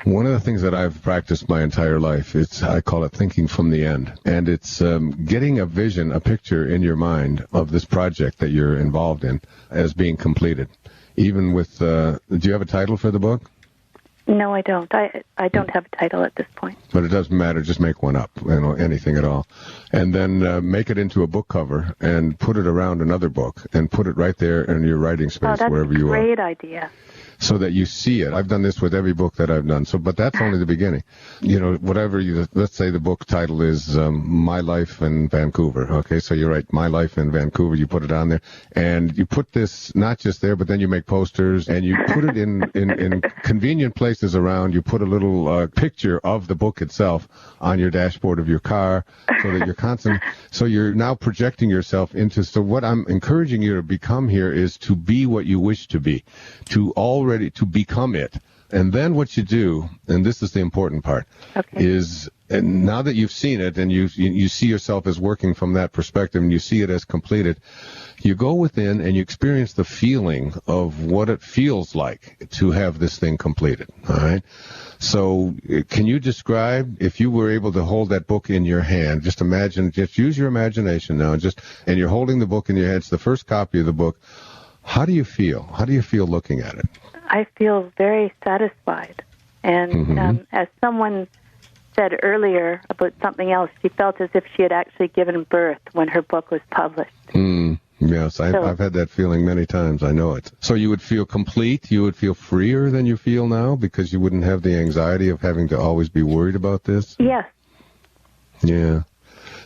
One of the things that I've practiced my entire life, I call it thinking from the end. And it's getting a vision, a picture in your mind of this project that you're involved in as being completed. Even with, do you have a title for the book? No, I don't. I don't have a title at this point. But it doesn't matter. Just make one up, anything at all. And then make it into a book cover and put it around another book and put it right there in your writing space wherever you are. That's a great idea. So that you see it. I've done this with every book that I've done. But that's only the beginning. Whatever let's say the book title is My Life in Vancouver. Okay, so you write My Life in Vancouver. You put it on there, and you put this not just there, but then you make posters and you put it in convenient places around. You put a little picture of the book itself on your dashboard of your car, so that you're constant. So you're now projecting yourself into. So what I'm encouraging you to become here is to be what you wish to be, to become it. And then what you do, and this is the important part, is and now that you've seen it and you see yourself as working from that perspective and you see it as completed, you go within and you experience the feeling of what it feels like to have this thing completed. All right? So can you describe, if you were able to hold that book in your hand, just imagine, just use your imagination now, and you're holding the book in your hand, it's the first copy of the book. How do you feel? How do you feel looking at it? I feel very satisfied. And as someone said earlier about something else, she felt as if she had actually given birth when her book was published. Yes, I've had that feeling many times. I know it. So you would feel complete? You would feel freer than you feel now because you wouldn't have the anxiety of having to always be worried about this? Yes. Yeah.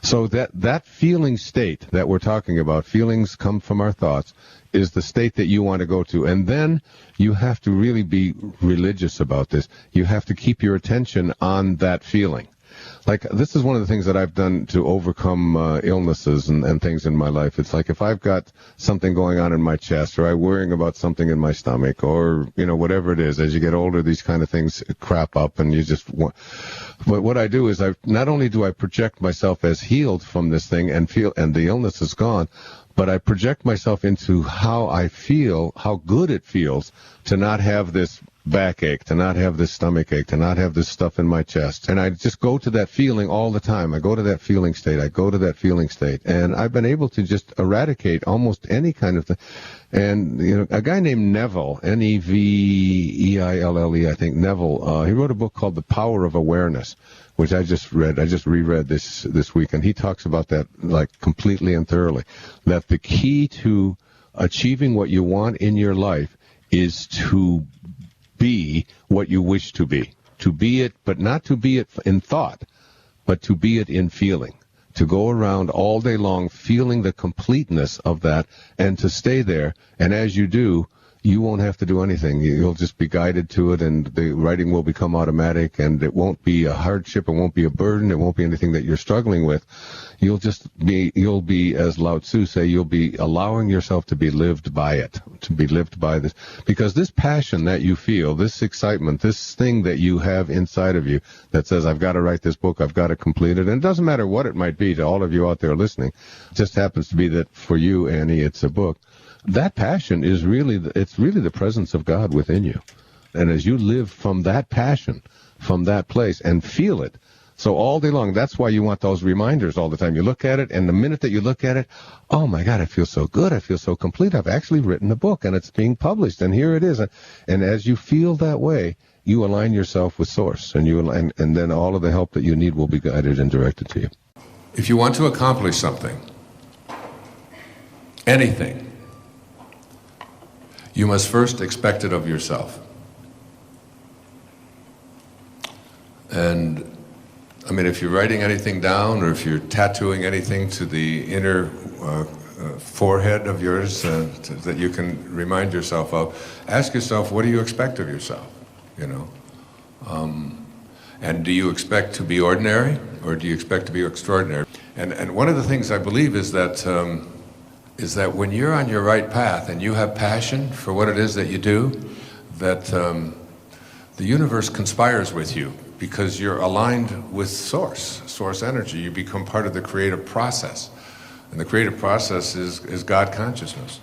So that feeling state that we're talking about, feelings come from our thoughts, is the state that you want to go to. And then you have to really be religious about this. You have to keep your attention on that feeling. Like, this is one of the things that I've done to overcome illnesses and things in my life. It's like if I've got something going on in my chest, or I'm worrying about something in my stomach, or, whatever it is, as you get older, these kind of things crop up, and you just want... But what I do is not only do I project myself as healed from this thing and the illness is gone, but I project myself into how I feel, how good it feels to not have this backache, to not have this stomach ache, to not have this stuff in my chest. And I just go to that feeling all the time. I go to that feeling state. And I've been able to just eradicate almost any kind of thing. And, a guy named Neville, Neville, I think, Neville, he wrote a book called The Power of Awareness, which I just read. I just reread this week, and he talks about that like completely and thoroughly. That the key to achieving what you want in your life is to be what you wish to be it, but not to be it in thought, but to be it in feeling. To go around all day long feeling the completeness of that and to stay there. And as you do, you won't have to do anything. You'll just be guided to it, and the writing will become automatic, and it won't be a hardship, it won't be a burden, it won't be anything that you're struggling with. You'll be, as Lao Tzu say, you'll be allowing yourself to be lived by it, to be lived by this. Because this passion that you feel, this excitement, this thing that you have inside of you that says, I've got to write this book, I've got to complete it, and it doesn't matter what it might be to all of you out there listening. It just happens to be that for you, Annie, it's a book. That passion is really the presence of God within you. And as you live from that passion, from that place, and feel it, so all day long, that's why you want those reminders all the time. You look at it, and the minute that you look at it, oh my God, I feel so good, I feel so complete, I've actually written a book, and it's being published, and here it is. And as you feel that way, you align yourself with Source, and then all of the help that you need will be guided and directed to you. If you want to accomplish something, anything, you must first expect it of yourself. And, I mean, if you're writing anything down or if you're tattooing anything to the inner forehead of yours that you can remind yourself of, ask yourself, what do you expect of yourself, And do you expect to be ordinary, or do you expect to be extraordinary? And one of the things I believe is that when you're on your right path and you have passion for what it is that you do, that the universe conspires with you because you're aligned with source energy. You become part of the creative process. And the creative process is God consciousness.